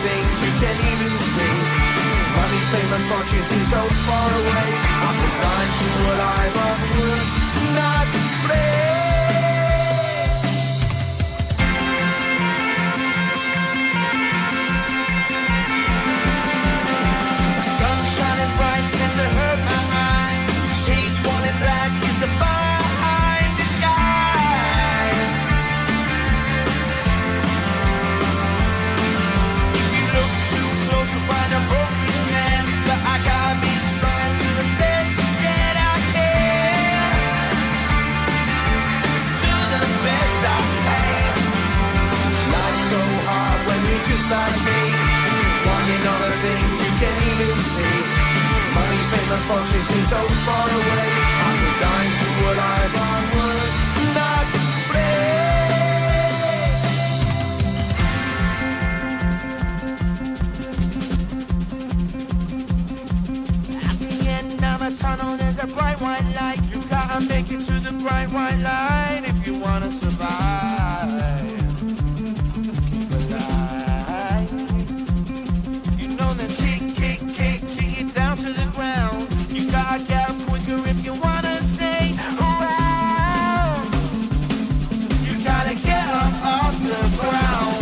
things you can't even see. Money, fame and fortune seem so far away. I'm resigned to a life of work, not play. The sun shining bright tends to hurt my mind. Shades worn in black is a fine disguise. If you look too close you'll find a broken man, but I gotta be strong to the best that I can. To the best I can. Life's so hard when you're just like me, wanting all the things you can't even see. Money, fame and fortune seem so far away. I'm resigned to a life on work, not play. At the end of a tunnel there's a bright white light. You gotta make it to the bright white light if you wanna survive. Keep alive. You know that kick it down to the ground. You gotta get up quicker if you wanna stay around. You gotta get up off the ground.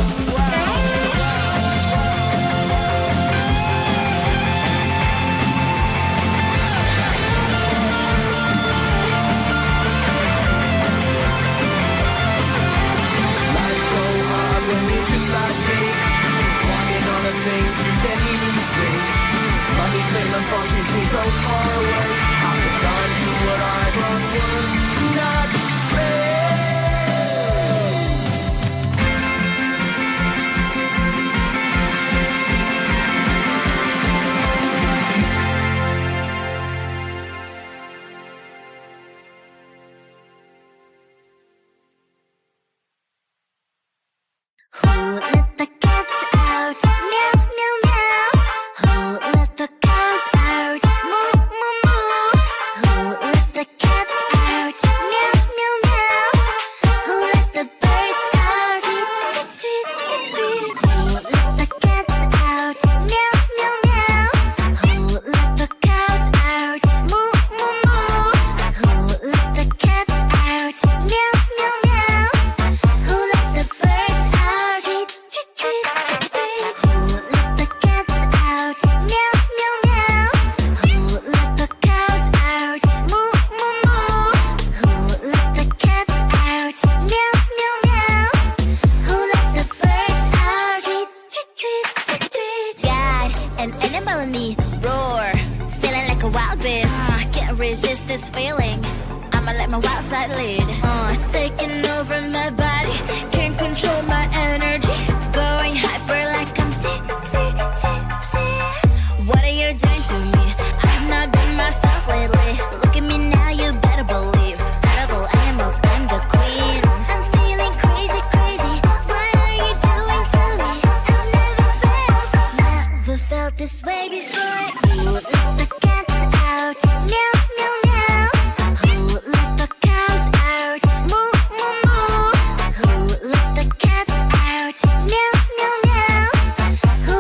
Life's so hard when you're just like me, wanting all the things you can't even see. Money, fame and fortune seem so far away. I'm resigned to what I've unworked, not play. Who let the cats out? Meow, meow, meow. Who let the cows out? Moo, moo, moo. Who let the cats out? Meow, meow, meow. Who let the birds out? Tweet, tweet, tweet, tweet. Who let the cats out? Meow, meow, meow. Who let the cows out? Moo, moo, moo. Who let the cats out? Meow, meow, meow. Who let the birds out? Tweet, tweet, tweet, tweet. Who let the cats out? Meow, meow, meow. Who let the cows out? Moo, moo, moo. Who let the cats out? Meow, meow, meow. Who let the birds out? Tweet, tweet, tweet, tweet. Got an animal in me, roar, feeling like a wild beast. Can't resist this feeling. I'ma let my wild side lead. It's taking over my body, can't control my energy. Going hyper like I'm tipsy, tipsy. What are you doing to me? I've not been myself lately. Look at me now, you better believe. Out of all animals, I'm the queen. I'm feeling crazy, crazy. What are you doing to me? I've never felt this way before. Who let the cats out? Meow, meow, meow. Who let the cows out? Moo, moo, moo. Who let the cats out? Meow, meow, meow. Who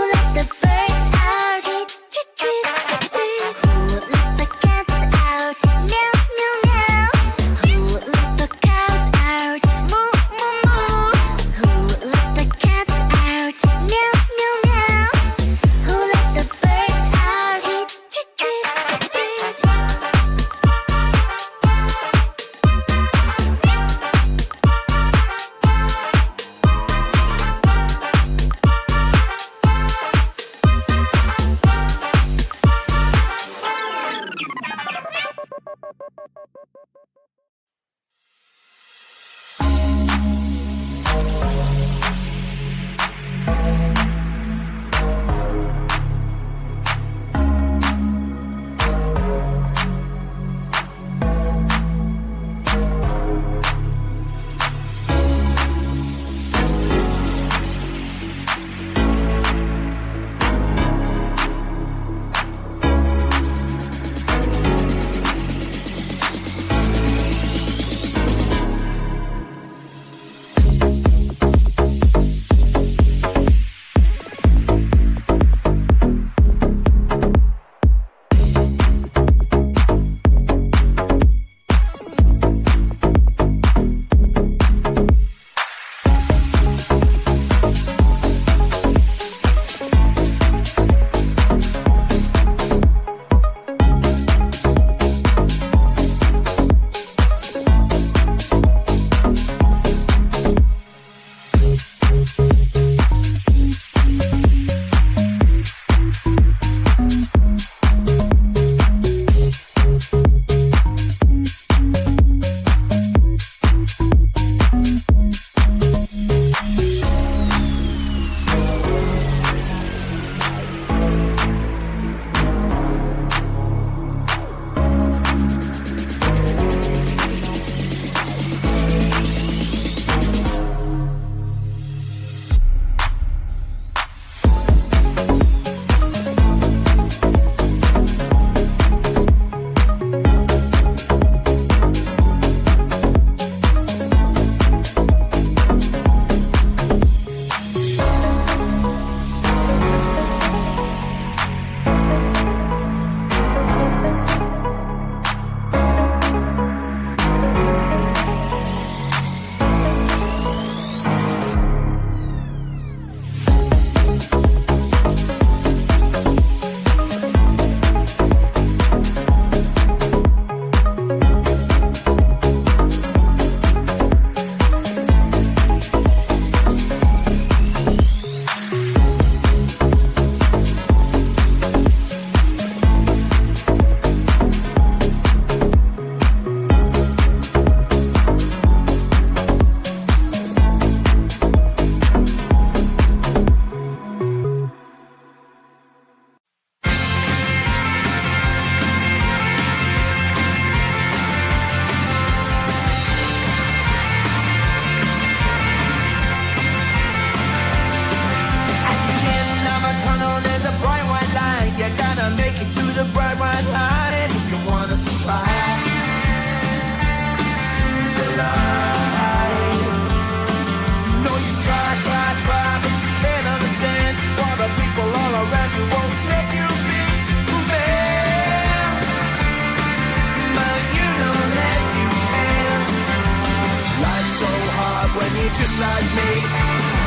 just like me,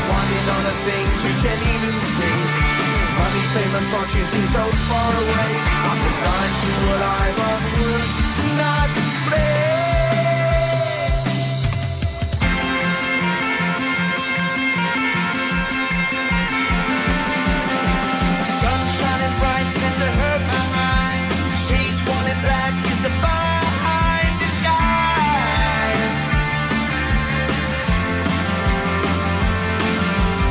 wanting all the things you can't even see. Money, fame and fortune seem so far away. I'm resigned to what I've would not play. Sun shining bright tends to hurt my mind. Shades worn in black is a fine disguise.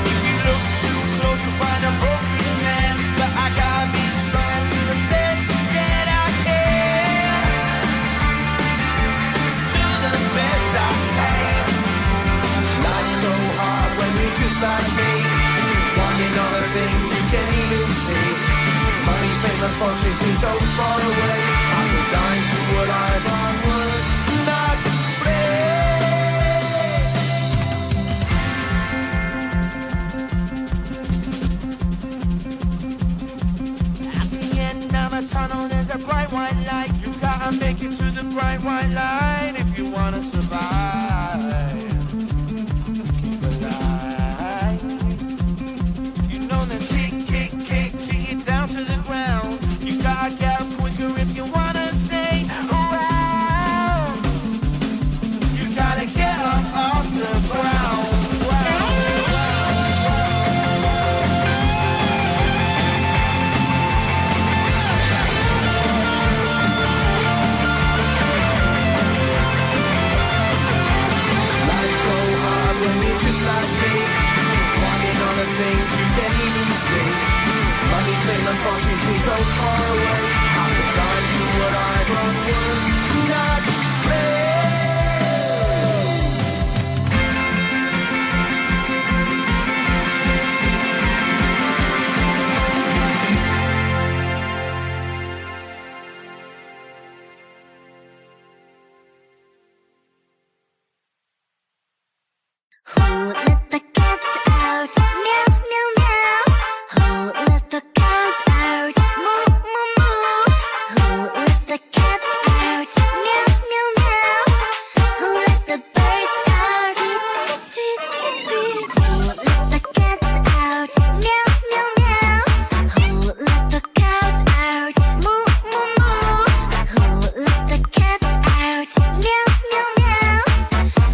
If you look too close you'll find a broken man, but I gotta be strong to the best that I can. To the best I can. Life's so hard when you're just like me, wanting all the things you can't even see. Money, fame and fortune seem so far away. I'm resigned to what I've would not play. At the end of a tunnel there's a bright white light. You gotta make it to the bright white light if you wanna survive. Keep alive. You know that kick it down to the ground. You gotta get up quicker if you wanna stay around. You gotta get up off the ground. Life's so hard when you're just like me, wanting all the things you can't even see. Money, fame and fortune seem so far away. I'm resigned to what I've would not play. Who let the cats out? Meow, meow, meow. Who let the cows out? Moo, moo, moo. Who let the cats out? Meow, meow, meow. Who let the birds out? Tweet, tweet, tweet, tweet. Who let the cats out? Meow, meow, meow. Who let the cows out? Moo, moo, moo. Who let the cats out? Meow, meow, meow.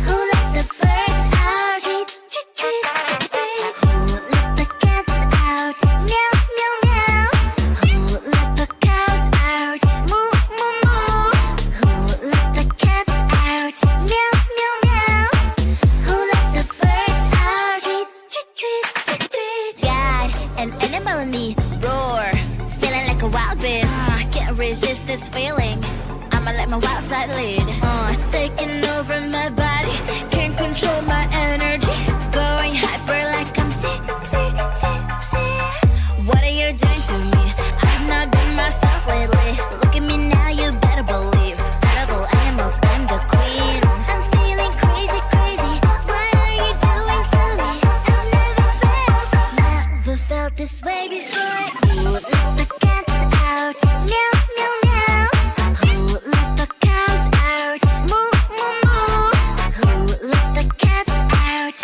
Who let the birds out? Tweet, tweet, tweet, tweet. Who let the cats out? Meow, meow, meow. Who let the cows out? Moo, moo, moo. Who let the cats out? Meow, meow, meow. Who let the birds out? Tweet, tweet, tweet, tweet. God, an animal in me, roar, feeling like a wild beast. Can't resist this feeling. I'ma let my wild side lead. It's taking over my body, can't control my energy. Going hyper like I'm tipsy, tipsy. What are you doing to me? I've not been myself lately. Look at me now, you better believe. Out of all animals, I'm the queen. I'm feeling crazy, crazy. What are you doing to me? I've never felt this way before. Who let the cats out? Meow, meow, meow. Who let the cows out? Moo, moo, moo. Who let the cats out?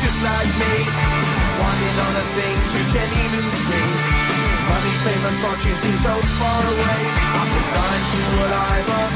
just like me, wanting all the things you can't even see. Money, fame and fortune seem so far away. I'm resigned to what I've